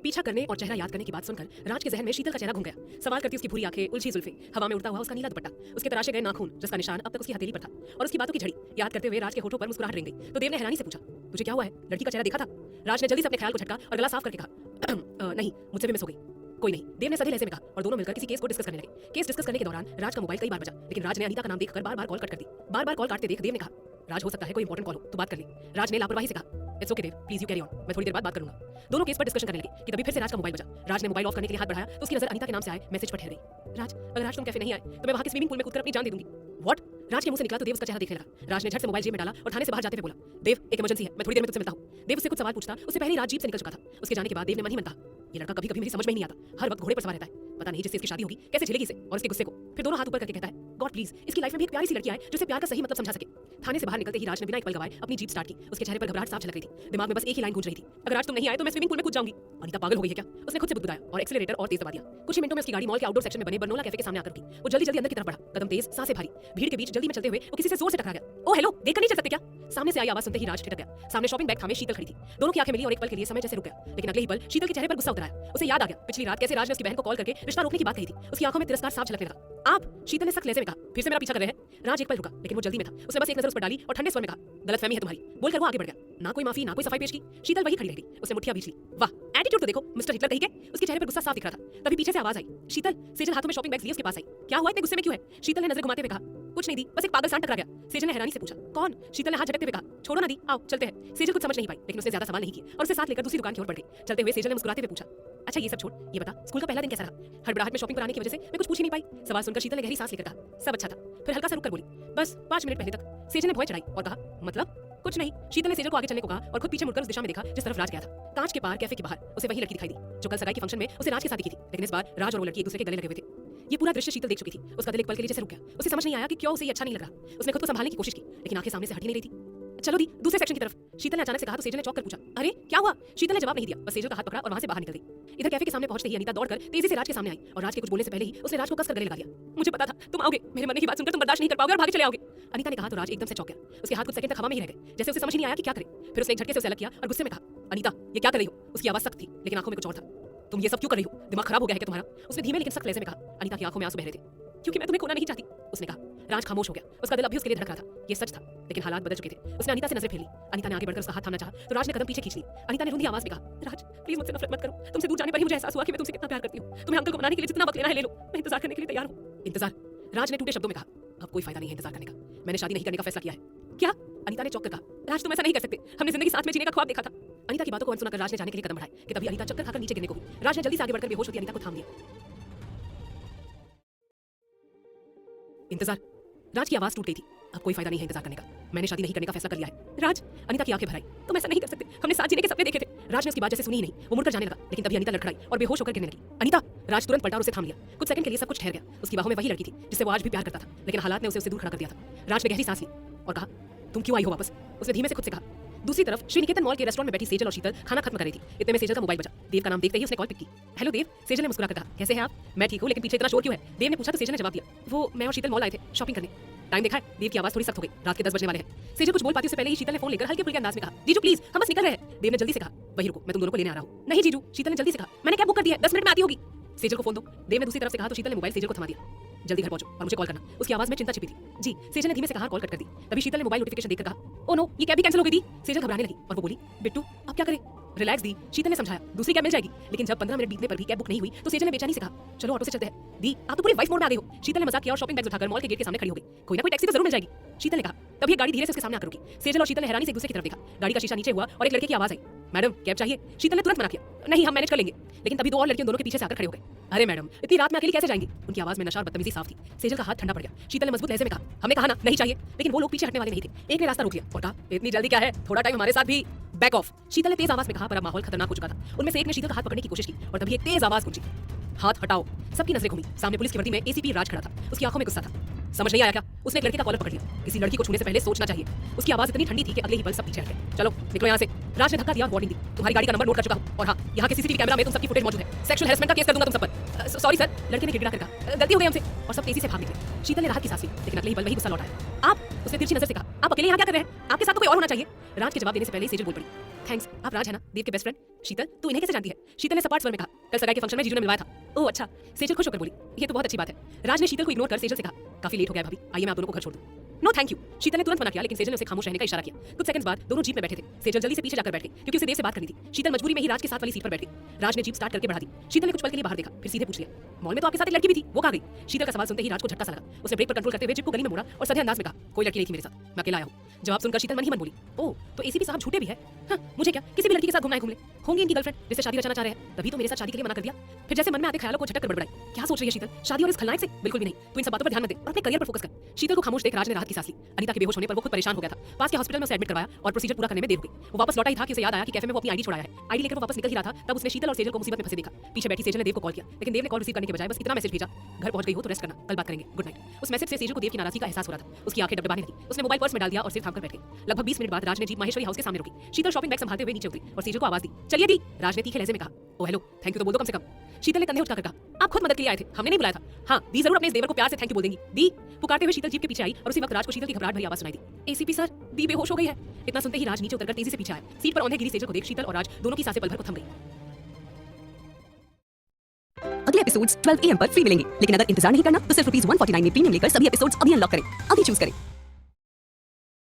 पीछा करने और चेहरा याद करने की बात सुनकर राज के जहन में शीतल का चेहरा घूम गया। सवाल करती उसकी भूरी आंखें, उलझी जुल्फें, हवा में उड़ता हुआ उसका नीला दुपट्टा, उसके तराशे गए नाखून जिसका निशान अब तक उसकी हथेली पर था, और उसकी बातों की झड़ी याद करते हुए राज के होठों पर मुस्कुराहट रेंग गई। तो देव ने हैरानी से पूछा, तुझे क्या हुआ है? लड़की का चेहरा देखा था? राज ने जल्दी से अपने ख्याल को झटका और गला साफ करके कहा, नहीं, मुझसे भी मिस हो गई। कोई नहीं, देव ने सभी लहजे में कहा, और दोनों मिलकर किसी केस को डिस्कस करने लगे। केस डिस्कस करने के दौरान राज का मोबाइल कई बार बजा, लेकिन राज ने अनीता का नाम देखकर बार-बार कॉल कट कर दी। बार-बार कॉल काटते देख देव ने कहा, राज, हो सकता है कोई इंपॉर्टेंट कॉल हो, तो बात कर ले। राज ने लापरवाही से कहा, it's okay Dev, please you carry on, मैं थोड़ी देर बाद बात करूंगा। दोनों केस पर डिस्कशन करने लगे कि तभी फिर से राज का मोबाइल बजा। राज ने मोबाइल ऑफ करने के लिए हाथ बढ़ाया तो उसकी नजर अनीता के नाम से आए मैसेज पर ठहर गई। राज, अगर आज तुम कैफे नहीं आए तो मैं वहां के स्विमिंग पूल में कूदकर अपनी जान दे दूंगी। व्हाट? राज के मुंह से निकला तो देव उसका चेहरा देखने लगा। राज ने झट से मोबाइल जेब में डाला और थाने से बाहर जाते हुए बोला, देव, एक इमरजेंसी है, मैं थोड़ी देर में तुझसे मिलता हूं। देव उससे कुछ सवाल पूछता, उससे पहले राज जीप से निकल चुका था। उसके जाने के बाद देव ने मन ही मन कहा, ये लड़का कभी-कभी मेरी समझ में ही नहीं आता, हर वक्त घोड़े पर सवार रहता है, पता नहीं जिससे इसकी शादी होगी कैसे झेलेगी इसे और इसके गुस्से को। फिर दोनों हाथ ऊपर करके कहता है, गॉड प्लीज, इसकी लाइफ में भी एक प्यारी सी लड़की आए जिसे प्यार का सही मतलब समझा सके। थाने से बाहर निकलते ही राज ने बिना एक पल गवाए अपनी जीप स्टार्ट की। उसके चेहरे पर घबराहट साफ झलक रही थी, दिमाग में बस एक ही लाइन गूंज रही थी, अगर आज तुम नहीं आए तो मैं स्विमिंग पूल में कूद जाऊंगी। अनीता पागल हो गई है क्या? उसने खुद से बुदबुदाया और एक्सीलरेटर और तेज दबा दिया। कुछ ही मिनटों में उसकी गाड़ी मॉल के आउटडोर सेक्शन में बने बर्नोला कैफे के सामने आकर रुकी। वो जल्दी-जल्दी अंदर की तरफ बढ़ा, कदम तेज, सांसें भारी। भीड़ के बीच जल्दी में चलते हुए वो किसी से जोर से टकरा गया। ओ हेलो, देखकर नहीं चल सकते क्या? सामने से आई आवाज सुनते ही राज ठिठक गया। सामने शॉपिंग बैग थामे शीतल खड़ी थी। दोनों की आंखें मिली और एक पल के लिए समय जैसे रुक गया, लेकिन अगले ही पल शीतल के चेहरे पर गुस्सा उतर आया। उसे याद आ गया पिछली रात कैसे राज ने उसकी बहन को कॉल करके रिश्ता रोकने की बात कही थी। उसकी आंखों में तिरस्कार साफ झलकने लगा। आप? शीतल ने सख्त लहजे में कहा, फिर से मेरा पीछा कर रहे हैं? राज एक पल रुका, लेकिन वो जल्दी में था। उसने बस एक नजर उस पर डाली और ठंडे स्वर में कहा, गलतफहमी है तुम्हारी, बोलकर वो आगे बढ़ गया। ना कोई माफी, ना कोई सफाई पेश की, शीतल वही खड़ी रह गई। उसने मुट्ठियां बीच ली। वाह, एटीट्यूड तो देखो, मिस्टर हिटलर कहीं के। उसके चेहरे पर गुस्सा साफ दिख रहा था। तभी पीछे से आवाज आई, शीतल। सेजल हाथों में शॉपिंग बैग्स लिए उसके पास आई। क्या हुआ, इतने गुस्से में क्यों है? शीतल ने नजर घुमाते हुए कहा, कुछ नहीं दी, बस एक पागल सांड टकरा गया। सेजल ने हैरानी से पूछा, कौन? शीतल ने हाथ झटकते हुए कहा, छोड़ो ना दी, आओ चलते हैं। सेजल कुछ समझ नहीं पाई, लेकिन उसने ज्यादा सवाल नहीं किए और उसे साथ लेकर दूसरी दुकान की ओर बढ़ गई। चलते हुए सेजल ने मुस्कुराते हुए पूछा, अच्छा ये सब छोड़, ये बता स्कूल का पहला दिन कैसा रहा? हड़बड़ाहट में शॉपिंग पर आने की वजह से मैं कुछ पूछ ही नहीं पाई। सवाल सुनकर शीतल ने गहरी सांस लेकर कहा, सब अच्छा था। फिर हल्का सा रुककर बोली, बस 5 मिनट पहले तक। सेजल ने भौं चढ़ाई और कहा, मतलब? कुछ नहीं। शीतल ने सेजल को आगे चलने को कहा और खुद पीछे मुड़कर उस दिशा में देखा जिस तरफ राज गया था। कांच के पार कैफे के बाहर उसे वही लड़की दिखाई दी जो कल सगाई के फंक्शन में उसे राज के साथ दिखी थी, लेकिन इस बार राज और वो लड़की एक दूसरे के गले लगे हुए थे। ये पूरा दृश्य शीतल देख चुकी थी। उसका दिल एक पल के लिए जैसे रुक गया। उसे समझ नहीं आया कि क्यों उसे ये अच्छा नहीं लग रहा। उसने खुद को संभालने की कोशिश की, लेकिन आंखें सामने से हट ही नहीं रही थी। चलो दी, दूसरे सेक्शन की तरफ। शीतल ने अचानक से कहा तो सेजल ने चौंक कर पूछा, अरे क्या हुआ? शीतल ने जवाब नहीं दिया, बस सेजल का हाथ पकड़ा और वहां से बाहर निकल गई। इधर कैफे के सामने पहुंचते ही अनीता दौड़कर तेजी से राज के सामने आई और राज के कुछ बोलने से पहले ही उसने राज को कसकर गले लगा लिया। मुझे पता था तुम आओगे, मेरे मरने की बात सुनकर तुम बर्दाश्त नहीं कर पाओगे और भागे चले आओगे। अनीता ने कहा तो राज एकदम से चौंक गया। उसके हाथ कुछ सेकंड तक हवा में ही रह गए, जैसे उसे समझ ही नहीं आया कि क्या करे। फिर उसने एक झटके से उसे अलग किया और गुस्से में कहा, अनीता ये क्या कर रही हो? उसकी आवाज सख्त थी, लेकिन आंखों में कुछ और था। तुम ये सब क्यों कर रही हो? दिमाग खराब हो गया है क्या तुम्हारा? उसने धीमे लेकिन सख्त लहजे में कहा। अनीता की आंखों में आंसू बह रहे थे। क्योंकि मैं तुम्हें खोना नहीं चाहती, उसने कहा। राज खामोश हो गया। उसका दिल अभी उसके लिए धड़क रहा था। ये सच था, लेकिन हालात बदल चुके थे। उसने अनीता से नजरें फेरी। अनीता ने आगे बढ़कर उसका हाथ थामना चाहा तो राज ने कदम पीछे खींच ली। अनीता ने रुंधी आवाज में कहा, राज प्लीज मुझसे नफरत मत करो। तुमसे दूर जाने पर ही मुझे एहसास हुआ कि मैं तुमसे कितना प्यार करती हूँ। तुम्हें अंकल को मनाने के लिए जितना वक्त लेना है ले लो, मैं इंतजार करने के लिए तैयार हूँ। इंतजार? राज ने टूटे शब्दों में कहा, अब कोई फायदा नहीं है इंतजार करने का। मैंने शादी नहीं करने का फैसला किया है। क्या? अनीता ने चौंक कर कहा, राज तुम ऐसा नहीं कर सकते, हमने जिंदगी साथ में जीने का ख्वाब देखा था। अनीता की बातों को अनसुना कर राज ने जाने के लिए कदम बढ़ाए कि तभी अनीता चक्कर खाकर नीचे गिरने को हुई। राज ने जल्दी से आगे बढ़कर बेहोश होती अनीता को थाम लिया। इंतजार? राज की आवाज टूट गई थी। अब कोई फायदा नहीं है इंतजार करने का, मैंने शादी नहीं करने का फैसला कर लिया है। राज? अनीता की आंखें भर आई, तुम ऐसा नहीं कर सकते, हमने साथ जीने के सपने देखे थे। राज ने उसकी बात जैसे सुनी ही नहीं, वो मुड़कर जाने लगा, लेकिन तभी अनीता लड़खड़ाई और बेहोश होकर गिरने लगी। अनीता! राज तुरंत पलटा और उसे थाम लिया। कुछ सेकंड के लिए सब कुछ ठहर गया। उसकी बाहों में वही लड़की थी जिससे वो आज भी प्यार करता था, लेकिन हालात ने उसे उससे दूर खड़ा कर दिया था। राज ने गहरी सांस ली और कहा, तुम क्यों आई हो वापस? उसने धीमे से खुद से कहा। दूसरी तरफ श्रीनिकेतन मॉल के रेस्टोरेंट में बैठी सेजल और शीतल खाना खत्म कर रही थी। इतने में सेजल का मोबाइल बजा। देव का नाम देखते ही उसने कॉल पिक की। हेलो देव, सेजल ने मुस्कुराकर कहा, कैसे हैं आप? मैं ठीक हूं, लेकिन पीछे इतना शोर क्यों है? देव ने पूछा तो सेजल ने जवाब दिया, वो मैं और शीतल मॉल आए थे शॉपिंग करने। टाइम देखा है? देव की आवाज थोड़ी सख्त हो गई। रात के 10 बजने वाले हैं। सेजल कुछ बोल पाती उससे पहले ही शीतल ने फोन लेकर हल्के फुल्के अंदाज में कहा, जीजू प्लीज हम बस निकल रहे हैं। देव ने जल्दी से कहा, वही रुको, मैं तुम दोनों को लेने आ रहा हूं। नहीं जीजू, शीतल ने जल्दी से कहा, मैंने कैब बुक कर दी है, 10 मिनट में आती होगी। सेजल को फोन दो। देव ने दूसरी तरफ से कहा तो शीतल ने मोबाइल सेजल को थमा दिया। जल्दी घर पहुंचो और मुझे कॉल करना। उसकी आवाज में चिंता छिपी थी। जी। सेजल ने धीमे से कहा, कॉल कट कर दी। तभी शीतल ने मोबाइल नोटिफिकेशन देखकर कहा, ओ नो, ये कैब भी कैंसिल हो गई थी। सेजल घबराने लगी और वो बोली, बिट्टू अब क्या करें? रिलैक्स दी, शीतल ने समझाया, दूसरी कैब मिल जाएगी। लेकिन जब 15 मिनट बीतने पर भी कैब बुक नहीं हुई तो सेजल ने बेचैनी से कहा, चलो ऑटो से चलते हैं। दी, आप तो पूरी वाइफ मोड में आ गई हो। शीतल ने मजाक किया और शॉपिंग बैग्स उठाकर मॉल के गेट के सामने खड़ी हो गई। कोई ना कोई टैक्सी तो जरूर मिल जाएगी, शीतल ने कहा। तभी एक गाड़ी धीरे से उसके सामने आकर रुकी। सेजल और शीतल ने हैरानी से एक दूसरे की तरफ देखा। गाड़ी का शीशा नीचे हुआ और एक लड़के की आवाज आई, मैडम कैब चाहिए? शीतल ने तुरंत मना किया, नहीं हम मैनेज कर लेंगे। लेकिन तभी दो और लड़कियों दोनों के पीछे से आकर खड़े हो गए। अरे मैडम, इतनी रात में अकेली कैसे जाएंगी? उनकी आवाज में नशा और बदतमीजी साफ थी। सेजल का हाथ ठंडा पड़ गया। शीतल ने मजबूत लहजे में कहा, हमने कहा ना नहीं चाहिए। लेकिन वो लोग पीछे हटने वाले नहीं थे। एक ने रास्ता रोक लिया और कहा, इतनी जल्दी क्या है, थोड़ा टाइम हमारे साथ भी। बैक ऑफ, शीतल ने तेज आवाज में कहा, पर अब माहौल खतरनाक हो चुका था। उनमें से एक ने शीतल का हाथ पकड़ने की कोशिश की और तभी एक तेज आवाज गूंजी, हाथ हटाओ। सबकी नजरें घूमी। सामने पुलिस की वर्दी में एसीपी राज खड़ा था। उसकी आंखों में गुस्सा था। समझ नहीं आया क्या? उसने एक लड़के का कॉलर पकड़ लिया। किसी लड़की को छूने से पहले सोचना चाहिए। उसकी आवाज इतनी ठंडी थी कि अगले ही पल सब पीछे हट गए। चलो निकलो यहाँ से। राज ने धक्का दिया, वार्निंग दी, तुम्हारी गाड़ी का नंबर नोट कर चुका हूँ और हाँ, यहाँ के सीसीटीवी कैमरा में तुम सबकी फुटेज मौजूद है। सेक्सुअल हैरेसमेंट का केस कर दूंगा तुम सब पर। सॉरी सर, लड़के ने गिड़गिड़ा कर कहा, गलती हो गई हमसे, और सब तेजी से भाग निकले। शीतल ने राहत की सांस ली, लेकिन अगले ही पल वही गुस्सा लौट आया। आप? उसने तिरछी नजर से कहा, आप अकेले यहाँ क्या कर रहे हैं? आपके साथ तो कोई और होना चाहिए। राज के जवाब देने से पहले सेजल बोल पड़ी, थैंक्स, आप राज है ना, देव के बेस्ट फ्रेंड? शीतल, तू इन्हें कैसे जानती है? शीतल ने सपाट स्वर में कहा। कल सगाई के फंक्शन में जीजू ने मिलवाया था। ओह अच्छा। सेजल खुश होकर बोली। ये तो बहुत अच्छी बात है। राज ने शीतल को इग्नोर कर सेजल से कहा, काफी लेट हो गया है भाभी, आइए मैं आप दोनों को घर छोड़ दूं। No thank you. शीतल ने तुरंत मना किया, लेकिन सेजल ने उसे खामोश रहने का इशारा किया। कुछ सेकंड्स बाद दोनों जीप में बैठे थे। सेजल जल्दी से पीछे जाकर बैठ गई, क्योंकि उसे देव से बात करनी थी। शीतल मजबूरी में ही राज के साथ वाली सीट पर बैठ गई। राज ने जीप स्टार्ट करके बढ़ा दी। शीतल ने कुछ पल के लिए बाहर देखा, फिर सीधे पूछ लिया, मॉल में तो आपके साथ एक लड़की भी थी, वो कहाँ गई? शीतल का सवाल सुनते ही राज को झटका सा लगा। उसने ब्रेक पर कंट्रोल करते हुए जीप को गली में मोड़ा और सधे अंदाज में कहा, कोई लड़की नहीं थी मेरे साथ, मैं अकेला आया हूँ। जवाब सुनकर शीतल मन ही मन बोली, ओह तो एसीपी साहब झूठे भी है। हाँ, मुझे क्या, किसी भी लड़की के साथ घूमना है घूम ले। होंगी इनकी गर्लफ्रेंड जिससे शादी रचना चाह रहे हैं, तभी तो मेरे साथ शादी के लिए मना कर दिया। फिर जैसे मन में आते ख्यालों को झटक कर बड़बड़ाई, क्या सोच रही है शीतल? शादी और इस खलनायक से? बिल्कुल भी नहीं। तू इन सब बातों पर ध्यान मत दे और अपने करियर पर फोकस कर। शीतल को खामोश देख राज ने राहत की सांस ली। अनीता के बेहोश होने पर वो खुद परेशान हो गया था। पास के हॉस्पिटल में उसे एडमिट करवाया और प्रोसीजर पूरा करने में देर हो गई। वो वापस लौटा ही था कि उसे याद आया कि कैफे में वो अपनी आईडी छुड़ाया है। आईडी लेकर वो वापस निकल ही रहा था, तब उसने शीतल और सेजल को मुसीबत में फंसे देखा। पीछे बैठी सेजल ने देव को कॉल किया, लेकिन देव ने कॉल रिसीव करने के बजाय बस इतना मैसेज भेजा, घर पहुंच गई हो तो रेस्ट करना, कल बात करेंगे, गुड नाइट। उस मैसेज से सेजल को देव की नाराजगी का एहसास हो रहा था। उसकी आंखें डबडबाने लगी। उसने मोबाइल पर्स में डाल दिया और सिर थामकर बैठ गई। लगभग 20 मिनट बाद राज ने जीप माहेश्वरी हाउस के सामने रोकी। शीतल शॉपिंग बैग संभालते हुए नीचे उतरी और सेजल को आवाज दी, चलिए दी। राज ने तीखे लहजे में कहा, ओ हेलो, थैंक यू तो बोल दो कम से कम। शीतल ने कंधे उठकर कहा, आप खुद मदद के लिए आए थे, हमने नहीं बुलाया था। हाँ, दी जरूर अपने इस देवर को प्यार से थैंक यू बोल देंगी। दी। पुकारते हुए शीतल जीप के पीछे आई और उसी वक्त राज को शीतल की घबराहट भरी आवाज सुनाई दी, एसीपी सर, दी बेहोश हो गई है। इतना सुनते ही राज नीचे उतरकर तेजी से पीछे आया। सीट पर औंधे गिरी सेजल को देख शीतल और राज दोनों की सांसें पल भर को थम गई। अगले एपिसोड्स 12 AM पर फ्री मिलेंगे, लेकिन अगर इंतजार नहीं करना तो सिर्फ ₹149 में प्रीमियम लेकर सभी एपिसोड्स अभी अनलॉक करें। अभी चूज करें।